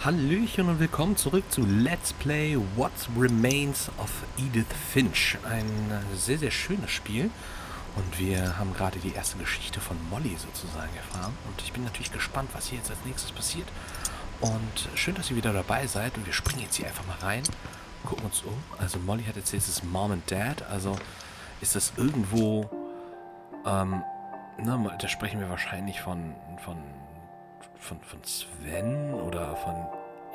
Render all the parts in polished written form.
Hallöchen und willkommen zurück zu Let's Play What Remains of Edith Finch. Ein sehr, sehr schönes Spiel. Und wir haben gerade die erste Geschichte von Molly sozusagen erfahren. Und ich bin natürlich gespannt, was hier jetzt als nächstes passiert. Und schön, dass ihr wieder dabei seid. Und wir springen jetzt hier einfach mal rein, gucken uns um. Also Molly hat erzählt, es ist Mom and Dad. Also ist das irgendwo... da sprechen wir wahrscheinlich von Sven oder von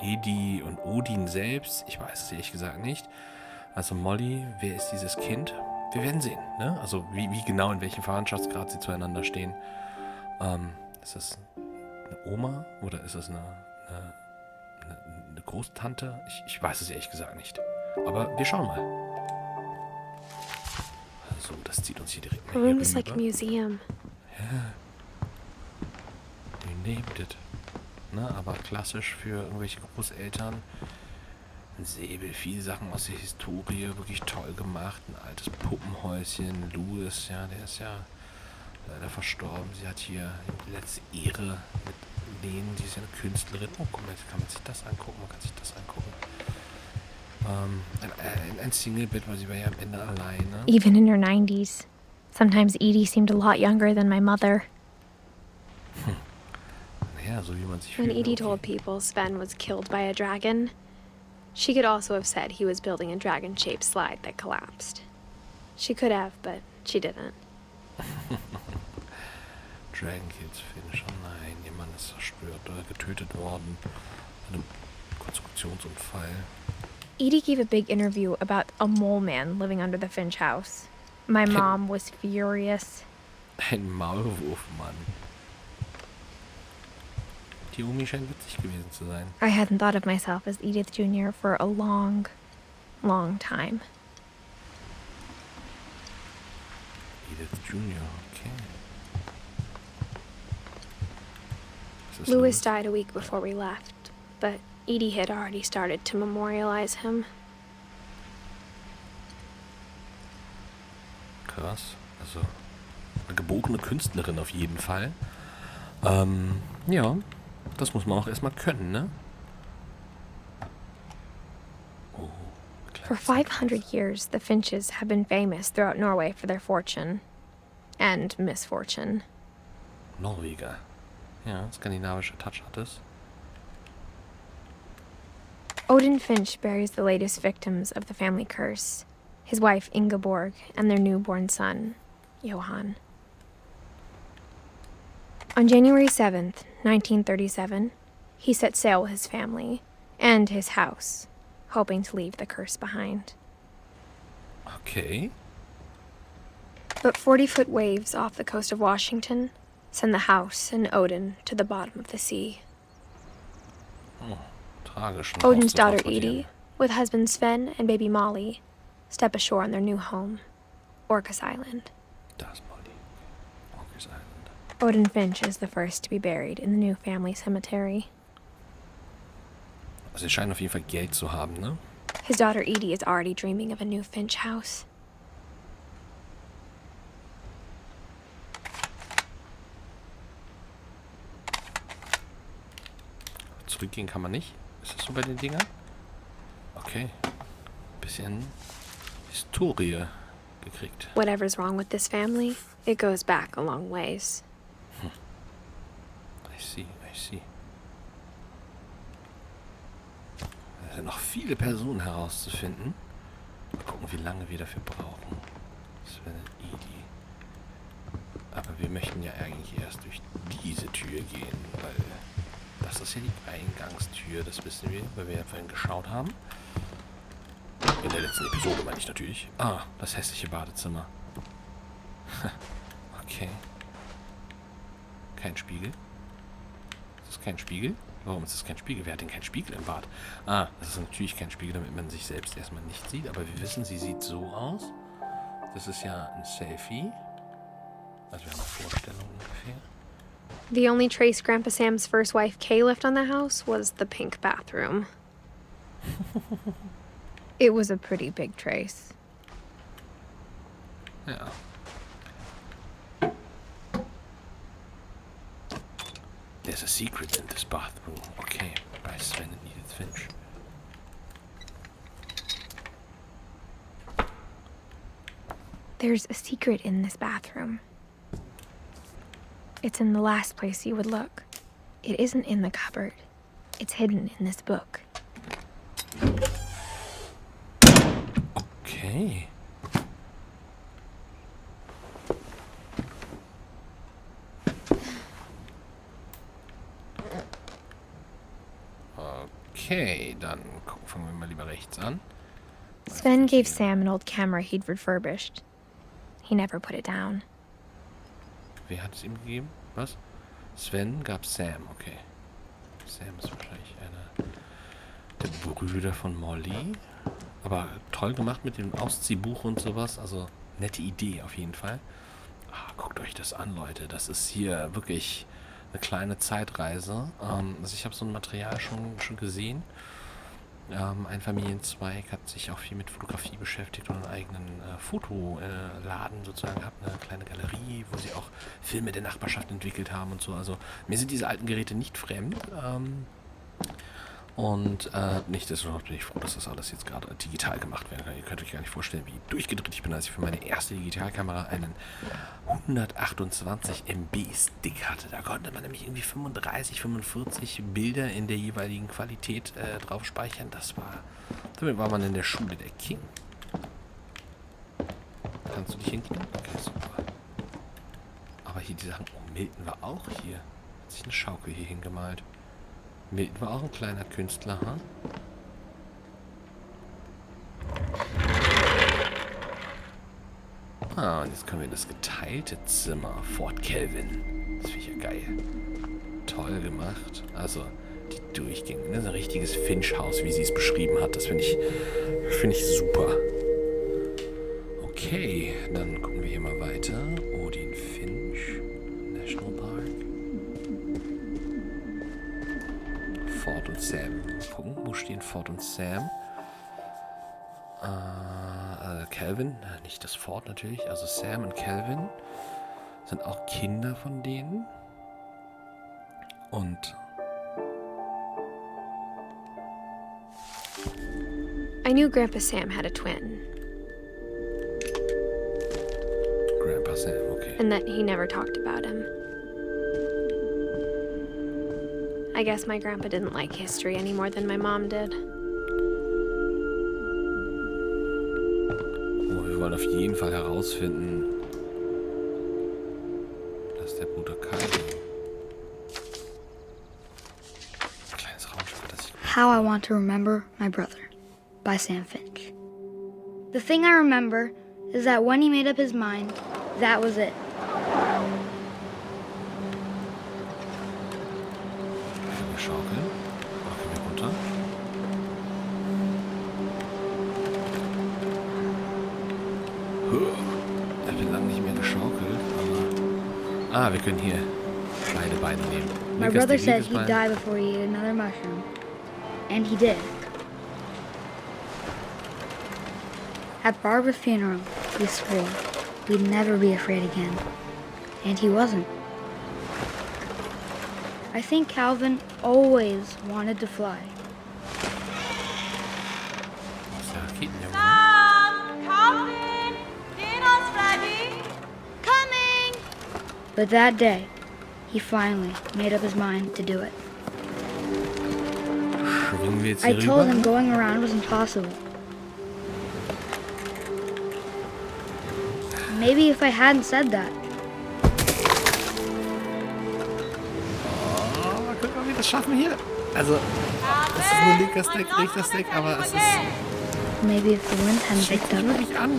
Edi und Odin selbst. Ich weiß es ehrlich gesagt nicht. Also Molly, wer ist dieses Kind? Wir werden sehen, ne? Also wie genau, in welchem Verwandtschaftsgrad sie zueinander stehen. Ist das eine Oma oder ist das eine Großtante? Ich weiß es ehrlich gesagt nicht. Aber wir schauen mal. So, das zieht uns hier direkt mal The room is like a museum. Ja. You named it. Ne, aber klassisch für irgendwelche Großeltern. Ein Säbel, viele Sachen aus der Historie, wirklich toll gemacht. Ein altes Puppenhäuschen. Louis, ja, der ist ja leider verstorben. Sie hat hier die letzte Ehre mit Lenen. Sie ist ja eine Künstlerin. Oh, guck mal, jetzt kann man sich das angucken. Ein Single-Bett, weil sie war ja am Ende alleine. Even in her 90s. Sometimes Edie seemed a lot younger than my mother. Ja, so wie man sich When fühlt. Edie told people Sven was killed by a dragon, she could also have said he was building a dragon-shaped slide that collapsed. She could have, but she didn't. Dragon Kills Finch. Oh nein, ihr Mann ist zerstört oder getötet worden. Bei einem Konstruktionsunfall. Edie gave a big interview about a mole man living under the Finch house. My mom was furious. Ein Maulwurfmann. Die Omi scheint witzig gewesen zu sein. I hadn't thought of myself as Edith Jr. for a long, long time. Edith Jr., okay. Louis died a week before we left, but Edie had already started to memorialize him. Krass. Also, eine geborene Künstlerin auf jeden Fall. Ja, das muss man auch erstmal können, ne? Oh, For 500 years, the Finches have been famous throughout Norway for their fortune. And misfortune. Norweger. Ja, skandinavischer Touch hat es. Odin Finch buries the latest victims of the family curse, his wife Ingeborg and their newborn son, Johan. On January 7th, 1937, he set sail with his family and his house, hoping to leave the curse behind. Okay. But 40-foot waves off the coast of Washington send the house and Odin to the bottom of the sea. Oh, tragisch. Odin's daughter Edie, with husband Sven and baby Molly, step ashore on their new home, Orcas Island. Das Molly. Orcas Island. Odin Finch is the first to be buried in the new family cemetery. Also, sie scheinen auf jeden Fall Geld zu haben, ne? His daughter Edie is already dreaming of a new Finch house. Zurückgehen kann man nicht. Ist das so bei den Dingern? Okay. Bisschen Historie gekriegt. Whatever's wrong with this family, it goes back a long ways. I see. Es sind noch viele Personen herauszufinden. Mal gucken, wie lange wir dafür brauchen. Sven und Edie. Aber wir möchten ja eigentlich erst durch diese Tür gehen, weil das ist ja die Eingangstür, das wissen wir, weil wir ja vorhin geschaut haben. In der letzten Episode meine ich natürlich. Ah, das hässliche Badezimmer. Okay. Kein Spiegel. Ist das kein Spiegel? Warum ist das kein Spiegel? Wer hat denn keinen Spiegel im Bad? Ah, das ist natürlich kein Spiegel, damit man sich selbst erstmal nicht sieht. Aber wir wissen, sie sieht so aus. Das ist ja ein Selfie. Also wir haben eine Vorstellung ungefähr. The only trace Grandpa Sam's first wife Kay left on the house was the pink bathroom. It was a pretty big trace. Ja. There's a secret in this bathroom. Okay. bei Sven und Edith Finch. There's a secret in this bathroom. It's in the last place you would look. It isn't in the cupboard. It's hidden in this book. Okay. Okay, dann fangen wir mal lieber rechts an. Sven gave Sam an old camera he'd refurbished. He never put it down. Wer hat es ihm gegeben? Was? Sven gab Sam, okay. Sam ist wahrscheinlich einer der Brüder von Molly. Aber toll gemacht mit dem Ausziehbuch und sowas. Also nette Idee auf jeden Fall. Guckt euch das an, Leute. Das ist hier wirklich eine kleine Zeitreise. Also ich habe so ein Material schon gesehen. Ein Familienzweig hat sich auch viel mit Fotografie beschäftigt und einen eigenen Fotoladen sozusagen gehabt, eine kleine Galerie, wo sie auch Filme der Nachbarschaft entwickelt haben und so. Also mir sind diese alten Geräte nicht fremd. Nichtsdestotrotz bin ich froh, dass das alles jetzt gerade digital gemacht werden kann. Ihr könnt euch gar nicht vorstellen, wie durchgedreht ich bin, als ich für meine erste Digitalkamera einen 128 MB Stick hatte. Da konnte man nämlich irgendwie 35, 45 Bilder in der jeweiligen Qualität drauf speichern. Damit war man in der Schule der King. Kannst du dich hinknien? Okay, super. Aber hier die Sachen, Milton war auch hier. Hat sich eine Schaukel hier hingemalt. Milton war auch ein kleiner Künstler, ha? Und jetzt können wir in das geteilte Zimmer. Fort Kelvin. Das finde ich ja geil. Toll gemacht. Also, die Durchgänge. Das ist ein richtiges Finch-Haus, wie sie es beschrieben hat. Das finde ich super. Okay, dann gucken wir hier mal weiter. Odin Finch. National Park. Ford und Sam. Mal gucken, wo stehen Ford und Sam? Calvin, nicht das Ford natürlich, also Sam und Calvin sind auch Kinder von denen. Und I knew Grandpa Sam had a twin. Grandpa Sam, okay. And that he never talked about him. I guess my grandpa didn't like history any more than my mom did. Wir wollen auf jeden Fall herausfinden, dass der Bruder keine kleines Raumschiff, das ich... How I Want to Remember My Brother by Sam Finch. The thing I remember is that when he made up his mind, that was it. Wir schaukeln. Machen wir runter. Er wird lange nicht mehr geschaukelt, aber... wir können hier beide Beine nehmen. My brother said he'd die before he ate another mushroom. And he did. At Barbara's funeral, he swore we'd never be afraid again. And he wasn't. I think Calvin always wanted to fly. Calvin, dinner's ready. Coming! But that day, he finally made up his mind to do it. I told him going around was impossible. Maybe if I hadn't said that. Mal gucken, ob wir das schaffen hier. Also, das ist nur linker Stack, rechter Stack, aber es ist... Maybe if the wind hadn't Schickt picked mich up. wirklich an.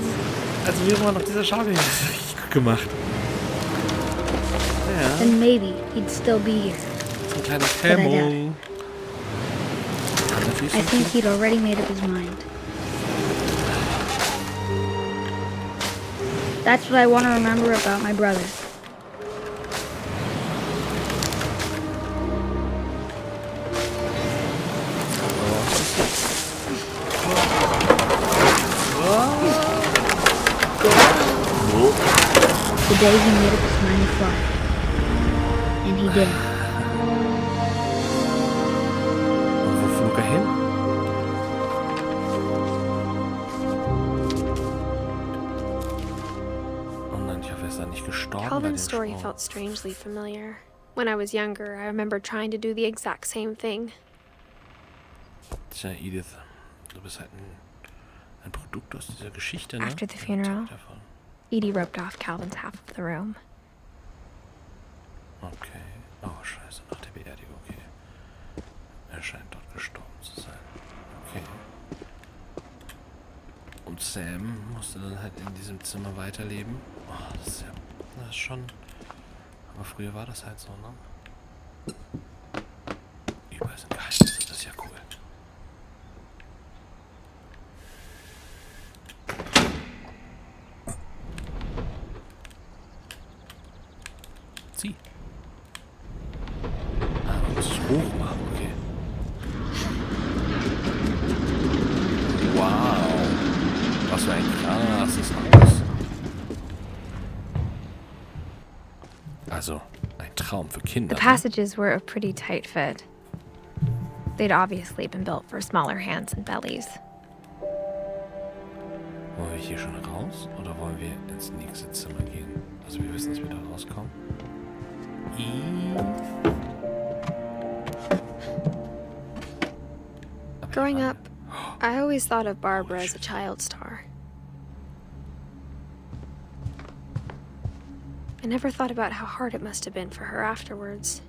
Also wäre man auf dieser Schaukel. Das ist richtig gut gemacht. Ja. Then maybe he'd still be here. So ein kleiner Hemmung. I think he'd already made up his mind. That's what I want to remember about my brother. The day he made up his mind to fly. And he did. Guck hin. Oh nein, ich hoffe, er ist da nicht gestorben. Calvin's story felt strangely familiar. When I was younger, I remember trying to do the exact same thing. Tja, Edith, du bist halt ein Produkt aus dieser Geschichte, ne? After the funeral, Edie roped off Calvin's half of the room. Okay. Oh, scheiße, nach der Beerdigung, okay. Er scheint dort gestorben zu sein. Okay. Und Sam musste dann halt in diesem Zimmer weiterleben. Oh, das ist schon... Aber früher war das halt so, ne? Überall sind Geheimnisse, das ist ja cool. Zieh. Ah, man muss es hoch machen, okay. Wow. Was für ein krasses Haus. Also, ein Traum für Kinder. The passages were a pretty tight fit. They'd obviously been built for smaller hands and bellies. Wollen wir hier schon raus oder wollen wir ins nächste Zimmer gehen? Also wir wissen, dass wir da rauskommen. Growing up, I always thought of Barbara as a child star. I never thought about how hard it must have been for her afterwards.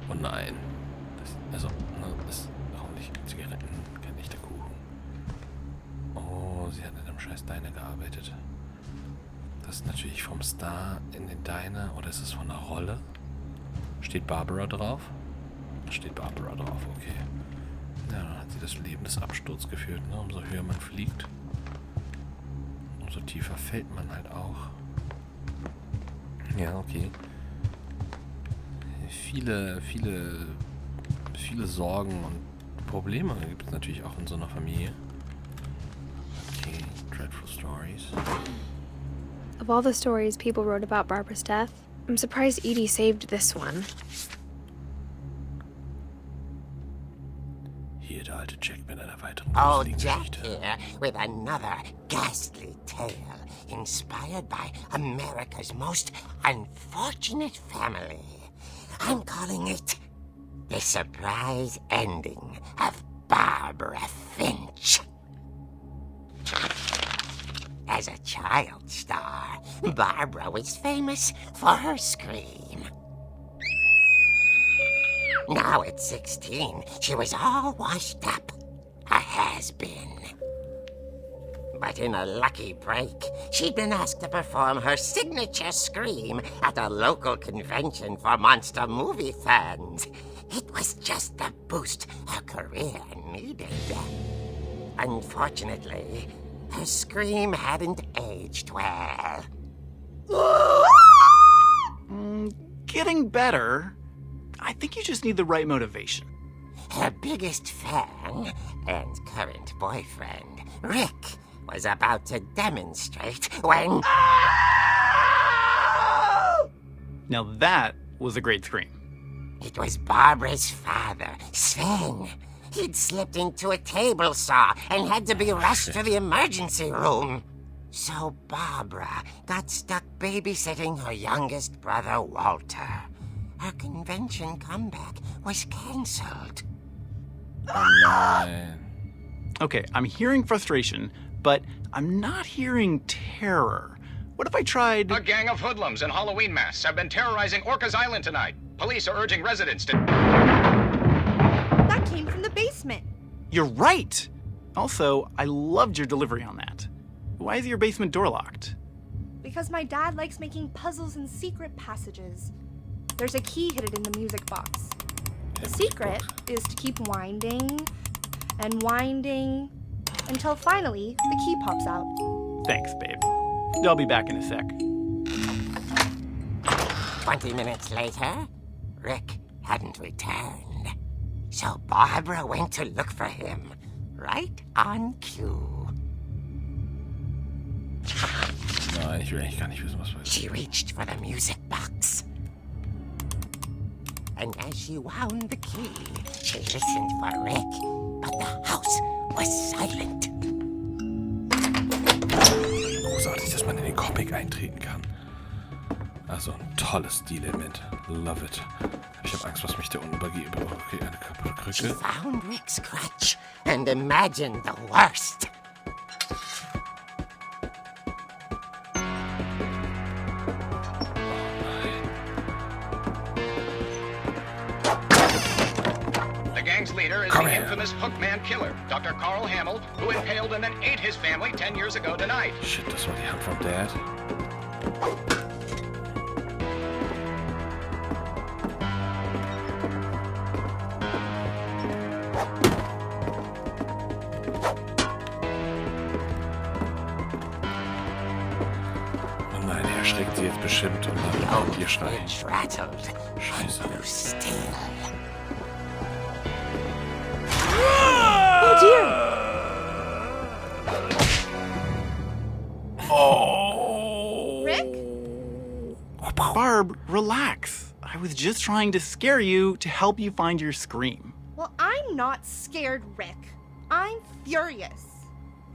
Oh nein. Das ist hoffentlich Zigaretten, kein echter Kuchen. Oh, sie hat in einem scheiß Diner gearbeitet. Das ist natürlich vom Star in den Diner, oder ist es von der Rolle? Steht Barbara drauf? Da steht Barbara drauf, okay. Ja, dann hat sie das Leben des Absturzes geführt, ne? Umso höher man fliegt, umso tiefer fällt man halt auch. Ja, okay. Viele Sorgen und Probleme gibt es natürlich auch in so einer Familie. Okay, dreadful stories. Of all the stories people wrote about Barbara's death, I'm surprised Edie saved this one. Hier der alte Jack mit einer weiteren Oh, gruseligen Jack Geschichte. here with another ghastly tale inspired by America's most unfortunate family. I'm calling it The Surprise Ending of Barbara Finch. As a child star, Barbara was famous for her scream. Now at 16, she was all washed up, a has-been. But in a lucky break, she'd been asked to perform her signature scream at a local convention for monster movie fans. It was just the boost her career needed. Unfortunately, her scream hadn't aged well. Getting better. I think you just need the right motivation. Her biggest fan and current boyfriend, Rick, was about to demonstrate when... Now that was a great scream. It was Barbara's father, Sven. He'd slipped into a table saw and had to be rushed to the emergency room. So Barbara got stuck babysitting her youngest brother, Walter. Her convention comeback was cancelled. Oh nein. Okay, I'm hearing frustration, but I'm not hearing terror. What if I tried... A gang of hoodlums in Halloween masks have been terrorizing Orcas Island tonight. Police are urging residents to... That came from the basement. You're right! Also, I loved your delivery on that. Why is your basement door locked? Because my dad likes making puzzles and secret passages. There's a key hidden in the music box. The secret is to keep winding and winding until finally the key pops out. Thanks, babe. I'll be back in a sec. 20 minutes later, Rick hadn't returned. So Barbara went to look for him, right on cue. Nein, ich will eigentlich gar nicht wissen, was war. She reached for the music box. and as she wound the key, she listened for Rick, but the house was silent. Großartig, dass man in den Comic eintreten kann. Also ein tolles Stilelement. Love it. Ich habe Angst, was mich da unten übergeht. Okay, eine kaputte She Krücke. found Rick's crutch and imagined the worst. The gang's leader is Come the here. infamous Hookman killer, Dr. Carl Hamill, who impaled and then ate his family 10 years ago tonight. Shit, das war die Hand vom Dad. Oh nein, er erschreckt sie jetzt bestimmt und dann kommt ihr Schrei. Finch rattled Scheiße. and grew still. Oh dear! Rick? Barb, relax. I was just trying to scare you to help you find your scream. Well, I'm not scared, Rick. I'm furious.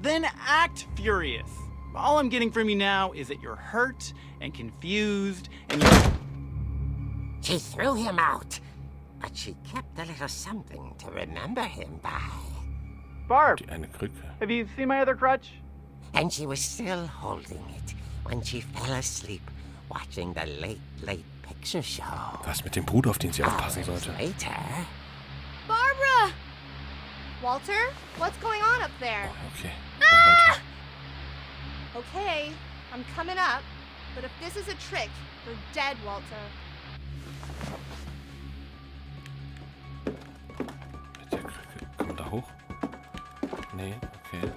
Then act furious. All I'm getting from you now is that you're hurt and confused and you're... She threw him out, but she kept a little something to remember him by. Barb, Die eine Krücke. have you seen my other crutch? And she was still holding it when she fell asleep watching the late picture show. Was mit dem Bruder, auf den sie aufpassen Hours sollte? later, Barbara! Walter, what's going on up there? Okay. Okay, I'm coming up, but if this is a trick, you're dead, Walter. Mit der Krücke. Kommt man da hoch? Nee, okay.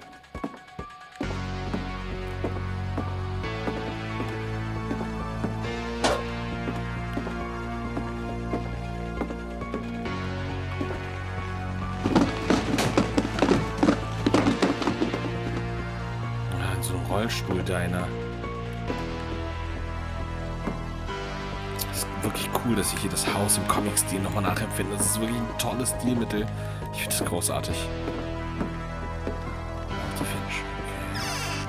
Ja, in so einem Rollstuhl-Diner. Es ist wirklich cool, dass ich hier das Haus im Comic-Stil nochmal nachempfinde. Das ist wirklich ein tolles Stilmittel. Ich finde das großartig. Edith Finch. Okay.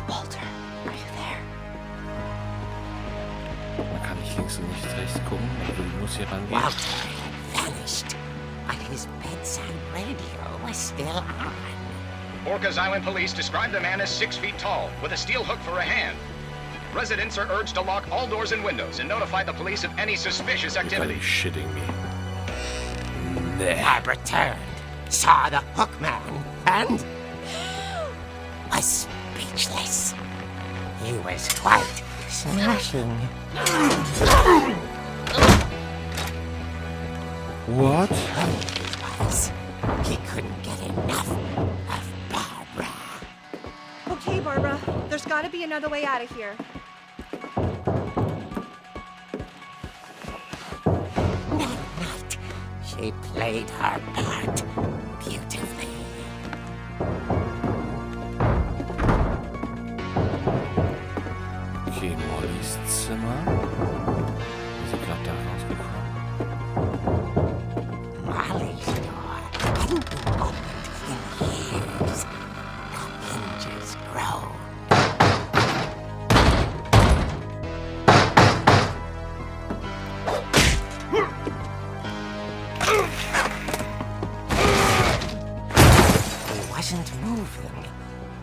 Walter, are you there? Man kann nicht links und nicht rechts gucken. Also du musst hier rangehen. Walter had vanished, but his bedside radio was still on. Orcas Island police describe the man as 6 feet tall, with a steel hook for a hand. Residents are urged to lock all doors and windows and notify the police of any suspicious Are you activity. shitting me? Nee. Barbara turned, saw the hook man, and was speechless. He was quite smashing. What? He was. He couldn't get enough of Barbara. Okay, Barbara, there's gotta be another way out of here. That night, she played her part beautifully. Okay, Mollys Zimmer. Ist sie gerade da rausgekommen? Molly's door hadn't been opened in years. The hinges groaned. He wasn't moving,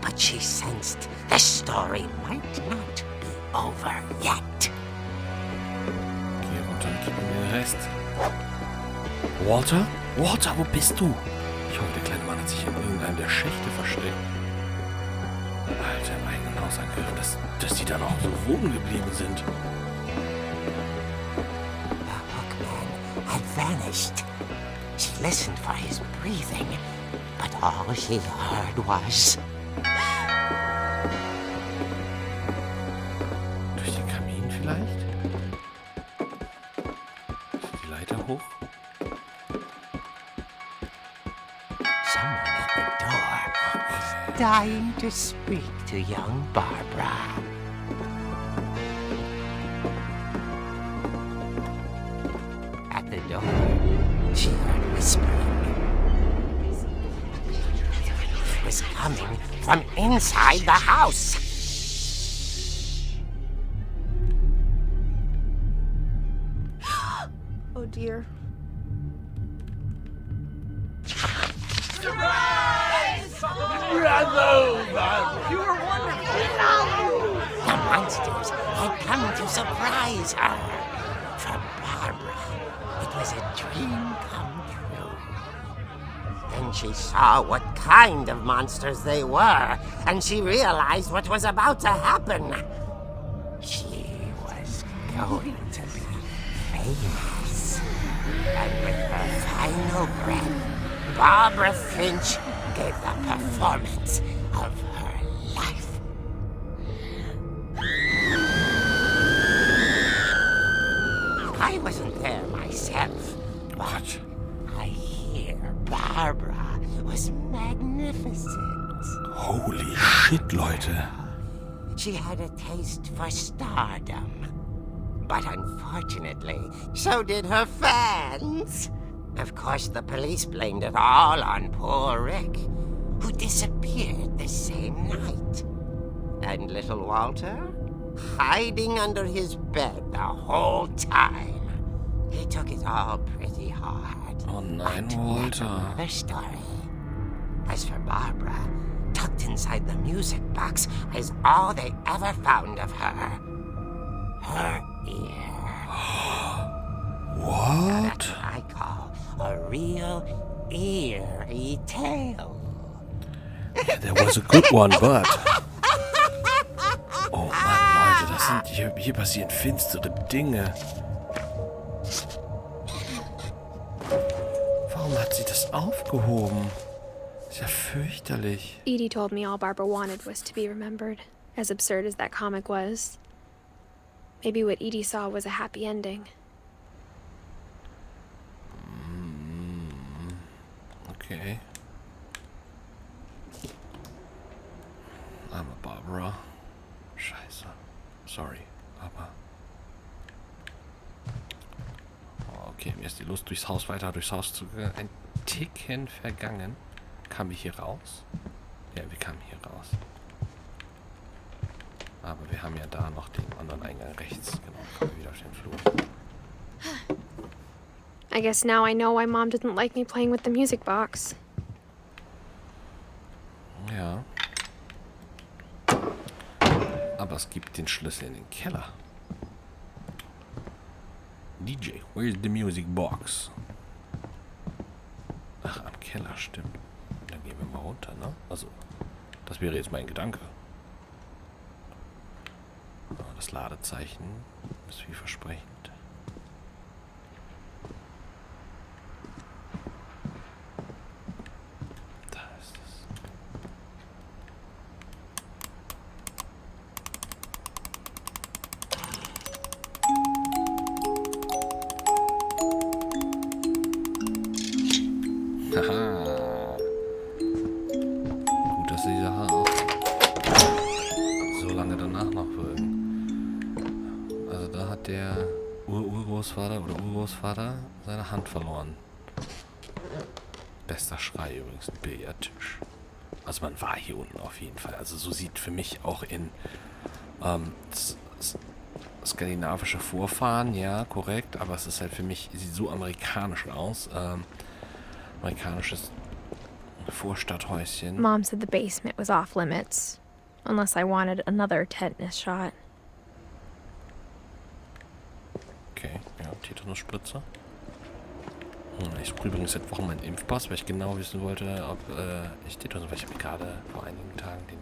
but she sensed the story might not be over yet. Geh runter und gib mir den Rest. Walter? Walter, wo bist du? Ich hoffe, der kleine Mann hat sich in irgendeinem der Schächte versteckt. Alter, im eigenen Haus angegriffen, dass die da noch so wohnen geblieben sind. The hookman had vanished. She listened for his breathing, but all she heard was... Durch den Kamin vielleicht? Ist die Leiter hoch? Someone at the door was dying to speak to young Barbara. At the door, she heard whispering. It was coming from inside the house. Oh dear. The monsters had come to surprise her. For Barbara, it was a dream come true. Then she saw what kind of monsters they were, and she realized what was about to happen. She was going to be famous. And with her final breath, Barbara Finch gave the performance of her life. I wasn't there myself, but I hear Barbara was magnificent. Holy shit, Leute. She had a taste for stardom. But unfortunately, so did her fans. Of course, the police blamed it all on poor Rick, who disappeared the same night. And little Walter, hiding under his bed the whole time. He took it all pretty hard. Oh nein, But Walter. never story. As for Barbara, tucked inside the music box is all they ever found of her. Her ear. What? That's what I call a real eerie tale. Yeah, there was a good one, but... Oh Mann, Leute, das sind... Hier passieren finstere Dinge. Warum hat sie das aufgehoben? Ist ja fürchterlich. Edie told me all Barbara wanted was to be remembered, as absurd as that comic was. Maybe what Edie saw was a happy ending. Okay. Arme Barbara. Scheiße. Sorry, aber... Oh, okay, mir ist die Lust durchs Haus zu gehen. Ein Ticken vergangen. Kamen wir hier raus? Ja, wir kamen hier raus. Aber wir haben ja da noch den anderen Eingang rechts. Genau, kommen wir wieder auf den Flur. I guess now I know why Mom didn't like me playing with the music box. Ja. Aber es gibt den Schlüssel in den Keller. DJ, where's the music box? Ach, am Keller, stimmt. Dann gehen wir mal runter, ne? Also, das wäre jetzt mein Gedanke. Oh, das Ladezeichen ist vielversprechend. Da ist es. Haha. Gut, dass die Sache auch so lange danach noch wirken. Also da hat der Urgroßvater oder Urgroßvater seine Hand verloren. Bester Schrei übrigens, ein Billardtisch. Also man war hier unten auf jeden Fall. Also so sieht für mich auch in skandinavische Vorfahren, ja, korrekt, aber es ist halt für mich, sieht so amerikanisch aus. Amerikanisches Vorstadthäuschen. Mom said the basement was off limits, unless I wanted another tetanus shot. Okay, ja, Tetanusspritze. Ich suche übrigens seit Wochen meinen Impfpass, weil ich genau wissen wollte, ob ich Tetanus, weil ich habe gerade vor einigen Tagen den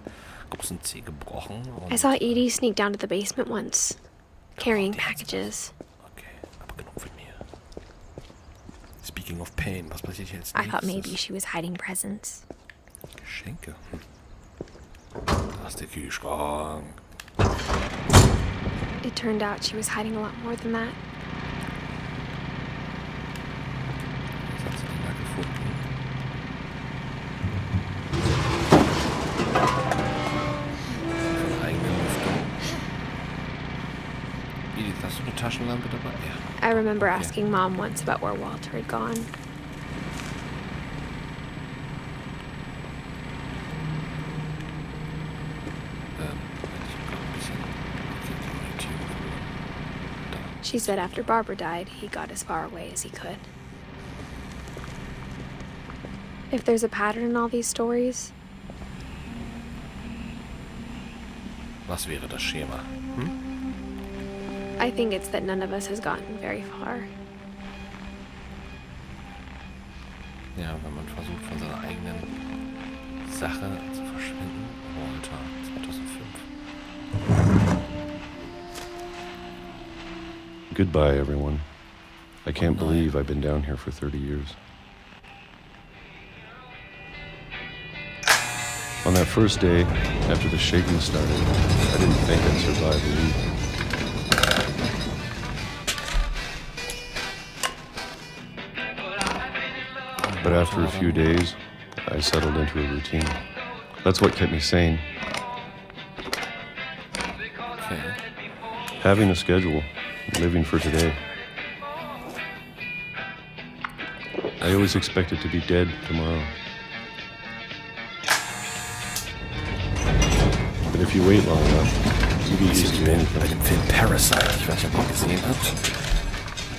großen Zeh gebrochen. Und I saw Edie sneak down to the basement once, carrying packages. okay, aber genug von mir. Speaking of pain, was passiert hier jetzt I thought maybe nächstes? she was hiding presents. Geschenke. Da ist der Kühlschrank. It turned out she was hiding a lot more than that. Was hat sie denn da gefunden? Von eigener Lüftung. Edith, hast du eine Taschenlampe dabei? Ja. I remember asking Mom once about where Walter had gone. She said after Barbara died, he got as far away as he could. If there's a pattern in all these stories, Was wäre das Schema? I think it's that none of us has gotten very far. Ja, wenn man versucht, von seiner eigenen Sache zu verschwinden. Walter, 2005. Goodbye, everyone. I can't believe I've been down here for 30 years. On that first day, after the shaking started, I didn't think I'd survive the week. But after a few days, I settled into a routine. That's what kept me sane. Okay. Having a schedule, living for today. I always expected to be dead tomorrow. But if you wait long enough, you get used to Bei anything. dem Film Parasite, ich weiß nicht, ob ihr ihn gesehen habt.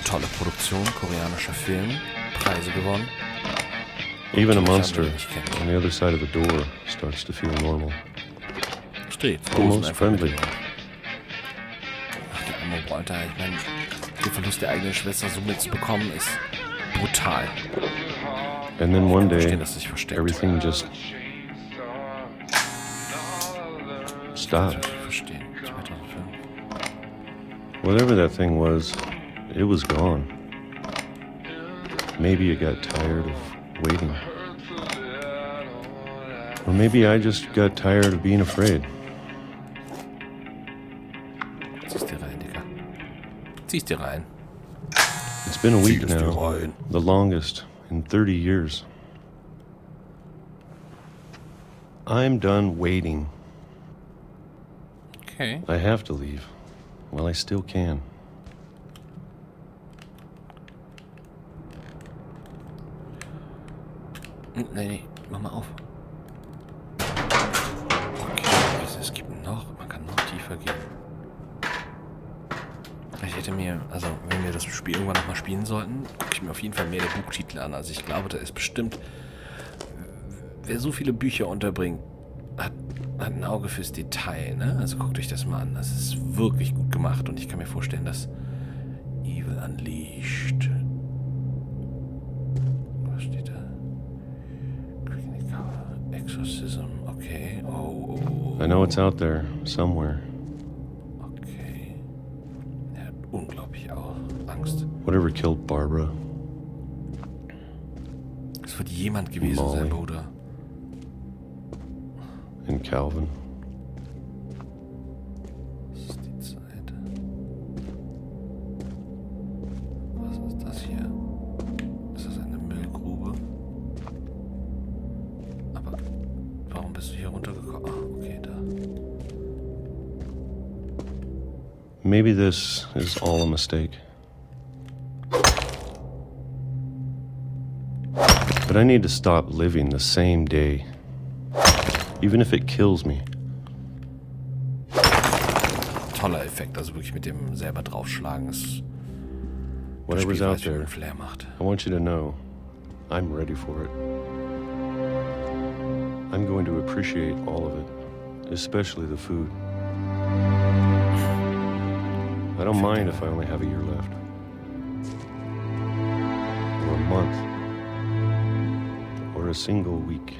Tolle Produktion, koreanischer Film, Preise gewonnen. Even a monster on the other side of the door starts to feel normal. Steht. Almost friendly. Ach, der arme Walter, ich meine, den Verlust der eigenen Schwester so mitzubekommen, ist brutal. And then one day, Verstehen, dass es sich versteckt. everything just stopped. Ich verstehen. 2005. Whatever that thing was, it was gone. Maybe it got tired of waiting. Or maybe I just got tired of being afraid. Zieh's dir rein, Digga. Zieh's dir rein. It's been a week Zieh es dir now, rein. the longest in 30 years. I'm done waiting. Okay. I have to leave. Well, I still can. Nee, mach mal auf. Okay, es gibt noch, man kann noch tiefer gehen. Ich hätte mir, also wenn wir das Spiel irgendwann nochmal spielen sollten, gucke ich mir auf jeden Fall mehr der Buchtitel an. Also ich glaube, da ist bestimmt, wer so viele Bücher unterbringt, hat ein Auge fürs Detail, ne? Also guckt euch das mal an. Das ist wirklich gut gemacht und ich kann mir vorstellen, dass Evil Unleashed. Was steht da? Exorcism, okay. Oh. I know it's out there, somewhere. Okay. Er hat unglaublich auch Angst. Whatever killed Barbara. Es wird jemand gewesen Molly. sein, Bruder. And Calvin. Das ist die Zeit. Was ist das hier? Ist das eine Müllgrube? Aber warum bist du hier runtergekommen? Ah, okay, da. Maybe this is all a mistake. But I need to stop living the same day. Even if it kills me. Toller Effekt, also wirklich mit dem selber draufschlagen ist. Whatever's out there, Flair macht. I want you to know I'm ready for it. I'm going to appreciate all of it, especially the food. I don't mind if I only have a year left. Or a month. Or a single week.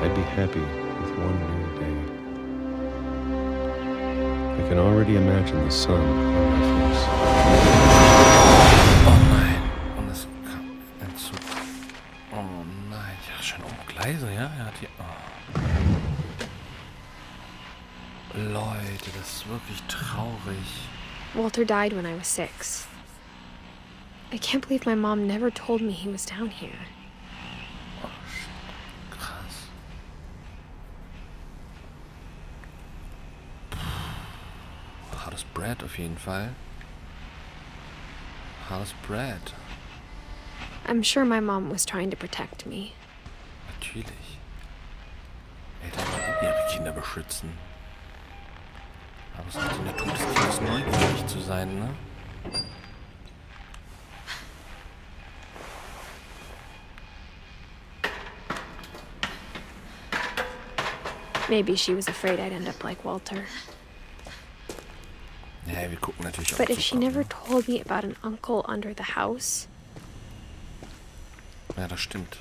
I'd be happy with one new day. I can already imagine the sun on my face. Oh nein. Und es kam ein Zug. Oh nein. Ja, schön Gleise, ja? Er hat hier. Oh. Leute, das ist wirklich traurig. Walter died when I was 6. I can't believe my mom never told me he was down here. Oh, krass. Hartes Brett auf jeden Fall. Hartes Brett. I'm sure my mom was trying to protect me. Natürlich. Eltern wollen ihre Kinder beschützen. Aber Aber es ist die Natur des Tieres, neugierig zu sein, ne? Maybe she was afraid I'd end up like Walter. Ja, wir gucken natürlich auch But if zu she kommen, never ne? told me about an uncle under the house, Ja, das stimmt.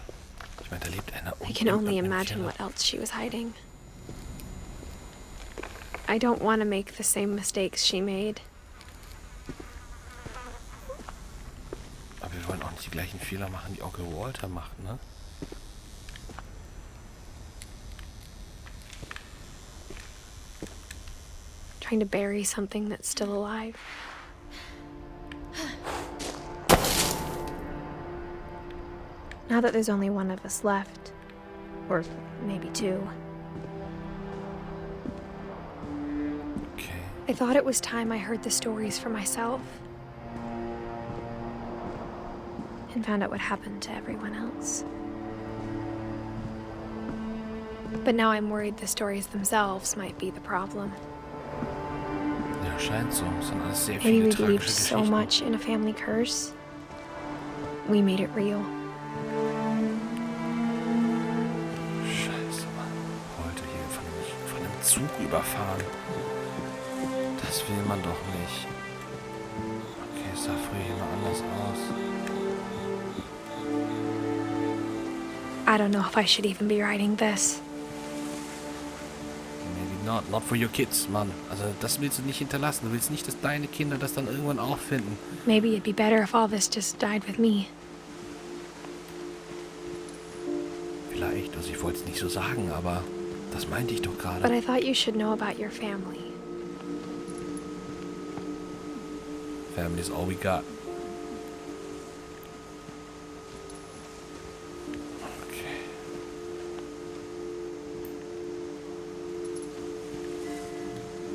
Ich meine, da lebt einer I can only imagine Keller. what else she was hiding. I don't want to make the same mistakes she made. Aber wir wollen auch nicht die gleichen Fehler machen, die Onkel Walter macht, ne? Trying to bury something that's still alive. Now that there's only one of us left, or maybe two, Okay. I thought it was time I heard the stories for myself and found out what happened to everyone else. But now I'm worried the stories themselves might be the problem. Ja, scheint so. Es sind alles sehr Maybe viele we tragische believed so Geschichten. much in a family curse. We made it real. Scheiße, Mann. Heute hier von einem Zug überfahren. Das will man doch nicht. Okay, es sah früher hier noch anders aus. I don't know if I should even be writing this. Maybe not. Not for your kids, Mann. Also das willst du nicht hinterlassen. Du willst nicht, dass deine Kinder das dann irgendwann auch finden. Maybe it'd be better if all this just died with me. Vielleicht. Also ich wollte es nicht so sagen, aber das meinte ich doch But gerade. I thought you should know about your family. Family is all we got. Okay.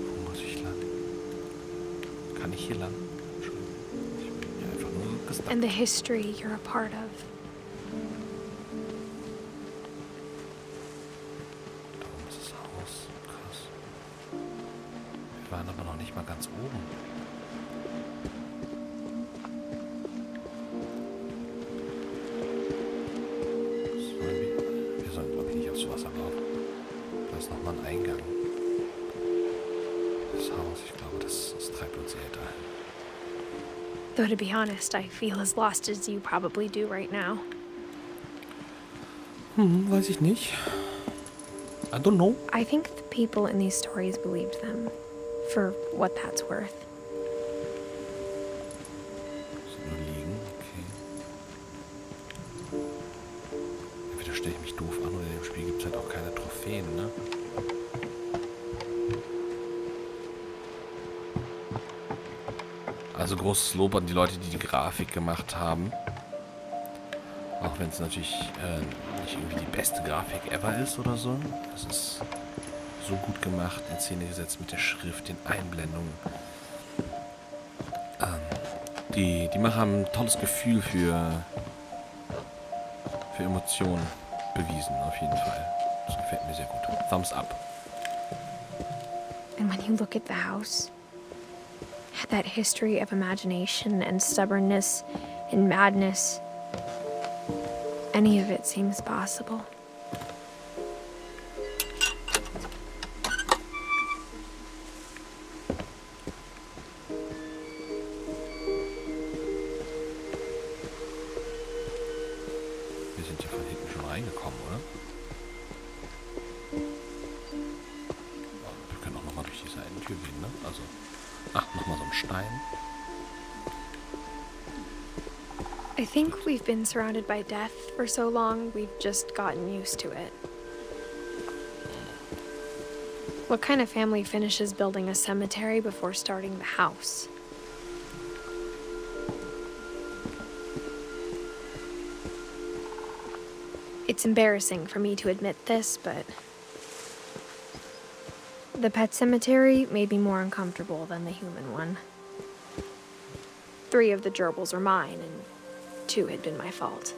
Wo muss ich lang? Kann ich hier lang? Entschuldigung. Ich bin hier einfach nur gestanden. And the history you're a part of. Da oben ist das Haus. Krass. Wir waren aber noch nicht mal ganz oben. Wir sollen, glaube ich, nicht aufs Wasser laufen. Da ist nochmal ein Eingang. Das Haus, ich glaube, das treibt uns eher dahin. Though to be honest, I feel as lost as you probably do right now. Weiß ich nicht. I don't know. I think the people in these stories believed them, for what that's worth. Ist nur liegen, okay. Entweder stelle ich mich doof an oder in dem Spiel gibt es halt auch keine Trophäen, ne? Also großes Lob an die Leute, die die Grafik gemacht haben. Auch wenn es natürlich nicht irgendwie die beste Grafik ever ist oder so. Es ist so gut gemacht, in Szene gesetzt mit der Schrift, den Einblendungen. Die Macher haben ein tolles Gefühl für Emotionen bewiesen, auf jeden Fall. Das gefällt mir sehr gut. Thumbs up. And when you look at the house, that history of imagination and stubbornness and madness, any of it seems possible. Wir sind ja von hinten schon reingekommen, oder? Wir können auch nochmal durch die Seitentür gehen, ne? Also, nochmal so ein Stein. I think we've been surrounded by death for so long, we've just gotten used to it. What kind of family finishes building a cemetery before starting the house? It's embarrassing for me to admit this, but the pet cemetery made me more uncomfortable than the human one. 3 of the gerbils are mine, and 2 had been my fault.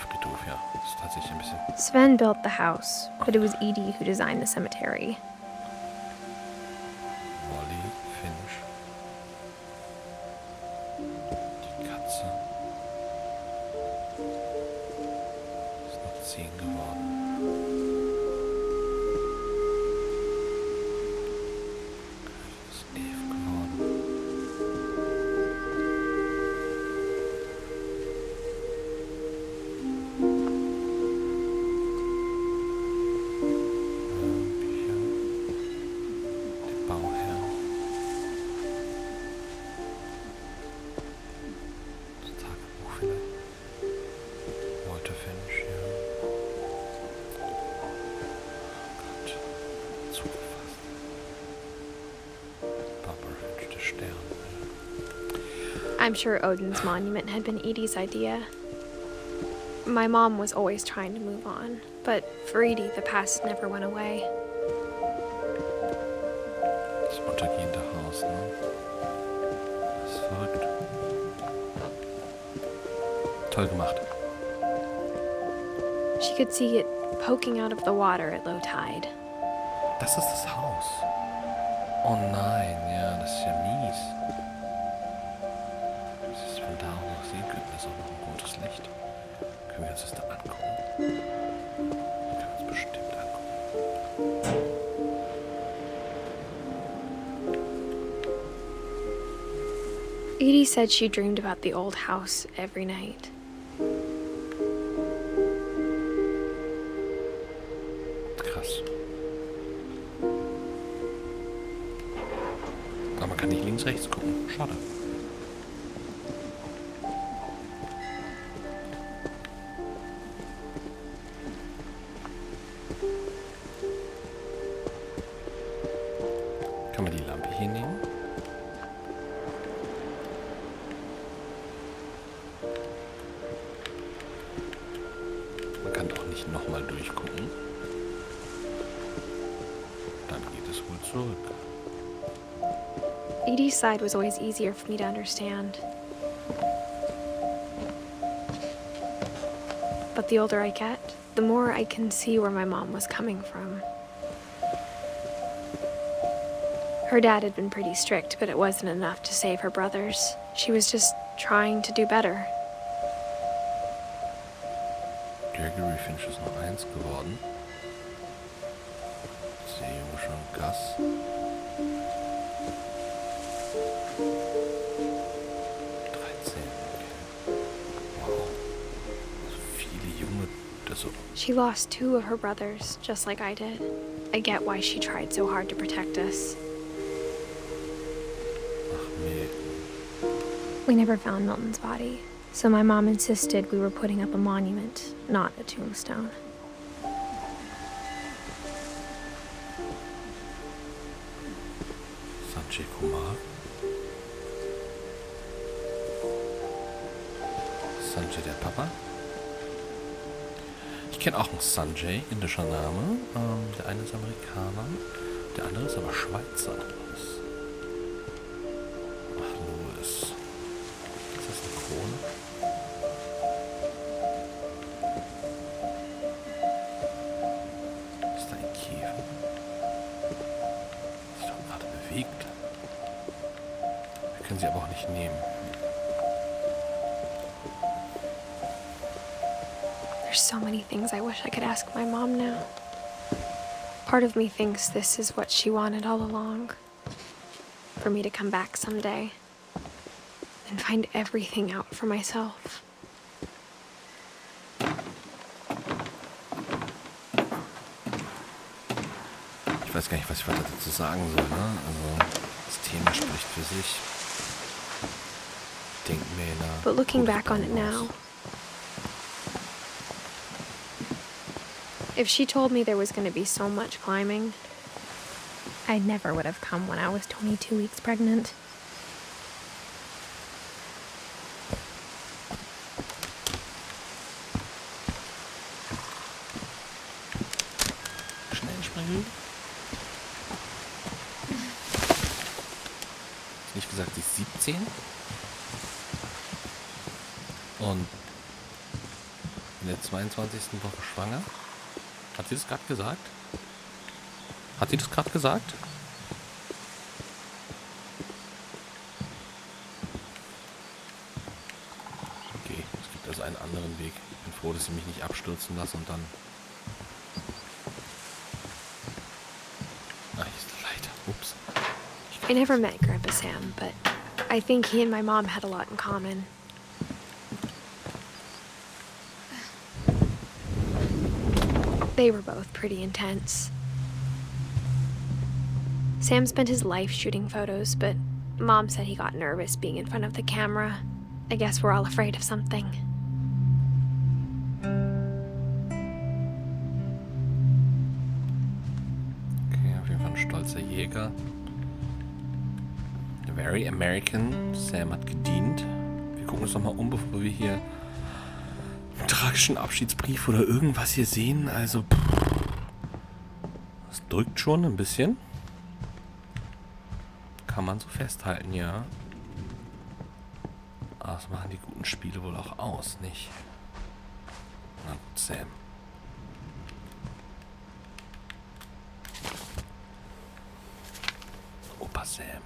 Friedhof, ja. Das ist tatsächlich ein bisschen... Sven built the house, but it was Edie who designed the cemetery. Molly, Finch. Die Katze. Ist noch 10 geworden. Ist 11 geworden. Bücher. Der Bauherr. Das Tagebuch vielleicht. Walter Finch, ja. Gott. Zugefasst. Barbara Finch, der Stern. I'm sure Odin's monument had been Edie's idea. My mom was always trying to move on, but for Edie, the past never went away. Das untergehende Haus, ne? Das ist verrückt. Toll gemacht. She could see it poking out of the water at low tide. Das ist das Haus. Oh nein, ja, das ist ja mies. Das ist von da auch noch sehen können, das ist auch noch ein rotes Licht. Können wir uns das da angucken? Wir können uns bestimmt angucken. Edie said she dreamed about the old house every night. Krass. Aber man kann nicht links, rechts gucken. Schade. Kann man die Lampe hier nehmen? Man kann auch nicht nochmal durchgucken. Dann geht es wohl zurück. Edie's side was always easier for me to understand. But the older I get, the more I can see where my mom was coming from. Her dad had been pretty strict, but it wasn't enough to save her brothers. She was just trying to do better. Gregory Finch ist noch 1 geworden. Ist der Junge schon Gas? 13, okay. Wow. So viele Junge, also... She lost 2 of her brothers, just like I did. I get why she tried so hard to protect us. Ach nee. We never found Milton's body, so my mom insisted we were putting up a monument, not a tombstone. Sanjay Kumar. Sanjay der Papa. Ich kenne auch einen Sanjay, indischer Name. Der eine ist Amerikaner, der andere ist aber Schweizer. Ach, Louis. Ist das eine Krone? Ist da ein Käfer? Ist doch gerade bewegt. Wir können sie aber auch nicht nehmen. There's so many things I wish I could ask my mom now. Part of me thinks this is what she wanted all along. For me to come back someday and find everything out for myself. Ich weiß gar nicht, was ich weiter dazu sagen soll, ne? Also, das Thema spricht für sich. Denkmäler. But looking back on it now, if she told me there was going to be so much climbing, I never would have come when I was 22 weeks pregnant. Schnell springen. Hast nicht gesagt, sie ist 17? Und in der 22. Woche schwanger. Hat sie das gerade gesagt? Hat sie das gerade gesagt? Okay, es gibt also einen anderen Weg. Ich bin froh, dass sie mich nicht abstürzen lassen und dann... Ah, hier ist die Leiter. Ups. I never met Grandpa Sam, but I think he and my mom had a lot in common. They were both pretty intense. Sam spent his life shooting photos, but Mom said he got nervous being in front of the camera. I guess we're all afraid of something. Okay, auf jeden Fall ein stolzer Jäger. Very American. Sam hat gedient. Wir gucken uns nochmal um, bevor wir hier einen tragischen Abschiedsbrief oder irgendwas hier sehen. Also, es drückt schon ein bisschen. Kann man so festhalten, ja. Aber das machen die guten Spiele wohl auch aus, nicht? Na gut, Sam. Opa Sam.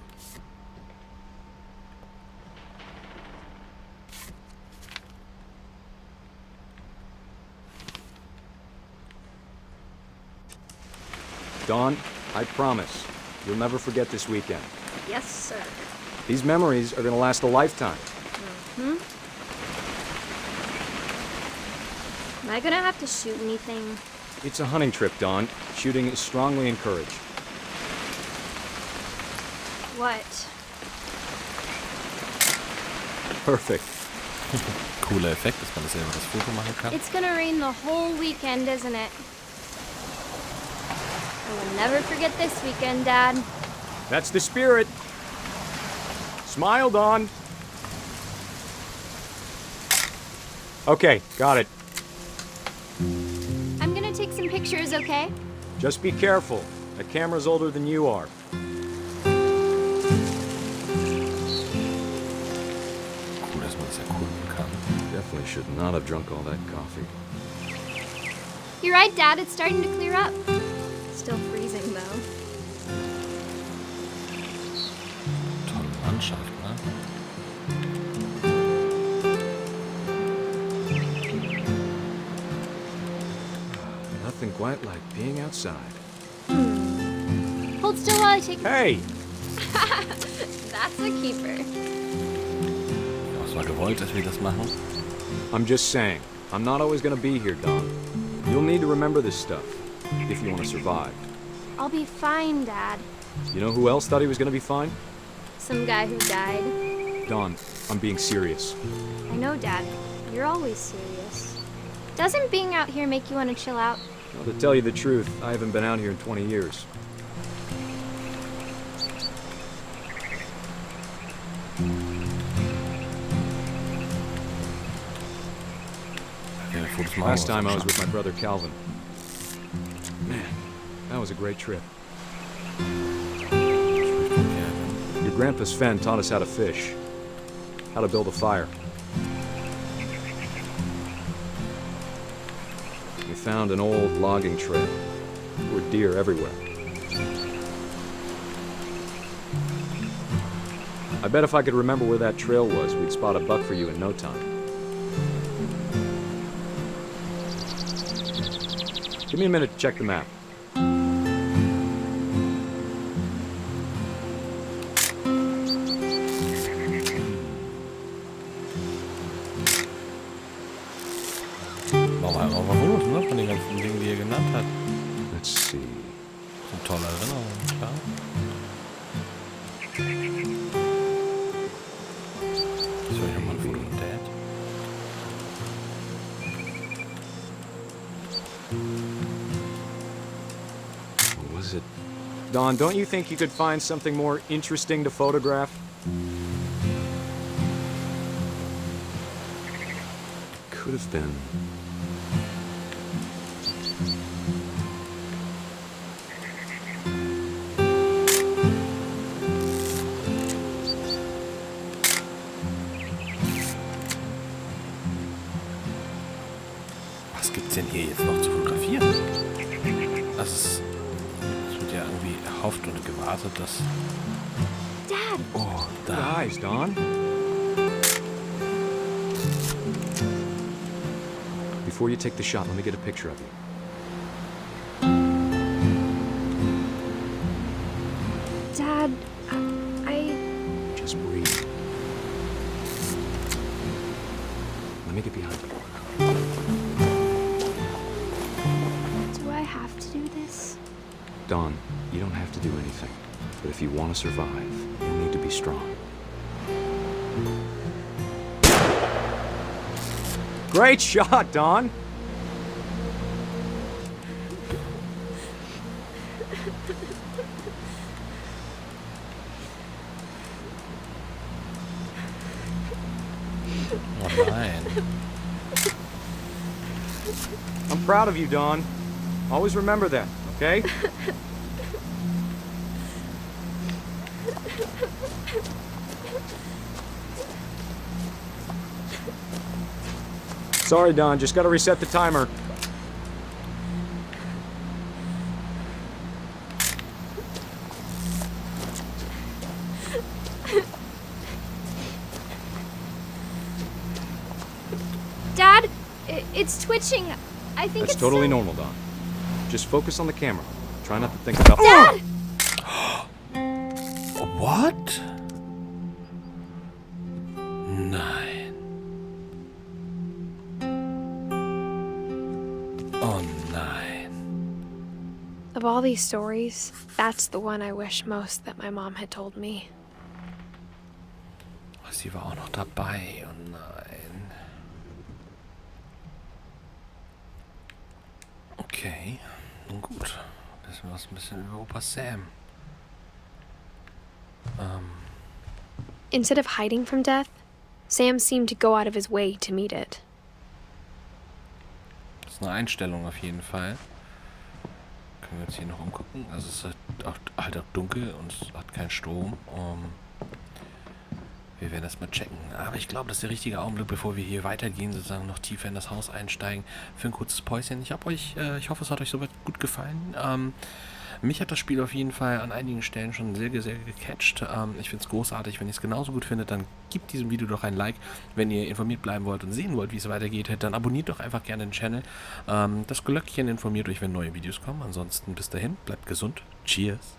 Dawn, I promise, you'll never forget this weekend. Yes, sir. These memories are going to last a lifetime. Am I gonna have to shoot anything? It's a hunting trip, Dawn. Shooting is strongly encouraged. What? Perfect. Cooler Effekt, dass man das selber das Foto machen kann. It's gonna rain the whole weekend, isn't it? I will never forget this weekend, Dad. That's the spirit. Smile, Dawn. Okay, got it. I'm gonna take some pictures, okay? Just be careful. That camera's older than you are. Cool, dass man das erkunden kann. Definitely should not have drunk all that coffee. You're right, Dad. It's starting to clear up. Still freezing, though. Tolle Landschaft, ne? Nothing quite like being outside. Hold still while I take... Hey! That's a keeper. Was war gewollt, dass wir das machen? I'm just saying, I'm not always gonna be here, Dawn. You'll need to remember this stuff, if you want to survive. I'll be fine, Dad. You know who else thought he was gonna be fine? Some guy who died. Dawn, I'm being serious. I know, Dad. You're always serious. Doesn't being out here make you want to chill out? Well, to tell you the truth, I haven't been out here in 20 years. Ja, Fotos machen Last wir time I was uns with my brother Calvin. Man, that was a great trip. schon. Your grandpa Sven taught us how to fish, how to build a fire. We found an old logging trail. There were deer everywhere. I bet if I could remember where that trail was, we'd spot a buck for you in no time. Give me a minute to check the map. Warum, ne? Von den ganzen Dingen, die er genannt hat. Let's see. Eine tolle Erinnerung, klar. Soll ich nochmal ein Foto von Dad? What was it? Don, don't you think you could find something more interesting to photograph? Could have been. denn hier jetzt noch zu fotografieren? Also es wird ja irgendwie erhofft und gewartet, dass... Dad! Oh, Good da. eyes, Don. Before you take the shot, let me get a picture of you. Dad, I... Just breathe. Let me get behind you. Do I have to do this? Don, you don't have to do anything. But if you want to survive, you need to be strong. Great shot, Don! Oh nein. I'm proud of you, Don. Always remember that, okay? Sorry, Don. Just gotta reset the timer. Dad, it's twitching. I think That's it's totally so- normal, Don. Just focus on the camera. Try not to think about... Dad! What? Nein. Oh nein. Of all these stories, that's the one I wish most that my mom had told me. Sie war auch noch dabei. Oh nein. Okay. Nun gut. Wissen wir was ein bisschen über Opa Sam. Instead of hiding from death, Sam seemed to go out of his way to meet it. Das ist eine Einstellung auf jeden Fall. Können wir uns hier noch umgucken. Also es ist halt auch dunkel und es hat keinen Strom. Wir werden das mal checken. Aber ich glaube, das ist der richtige Augenblick, bevor wir hier weitergehen, sozusagen noch tiefer in das Haus einsteigen, für ein kurzes Päuschen. Ich hoffe, es hat euch soweit gut gefallen. Mich hat das Spiel auf jeden Fall an einigen Stellen schon sehr, sehr gecatcht. Ich finde es großartig. Wenn ihr es genauso gut findet, dann gebt diesem Video doch ein Like. Wenn ihr informiert bleiben wollt und sehen wollt, wie es weitergeht, dann abonniert doch einfach gerne den Channel. Das Glöckchen informiert euch, wenn neue Videos kommen. Ansonsten bis dahin, bleibt gesund. Cheers.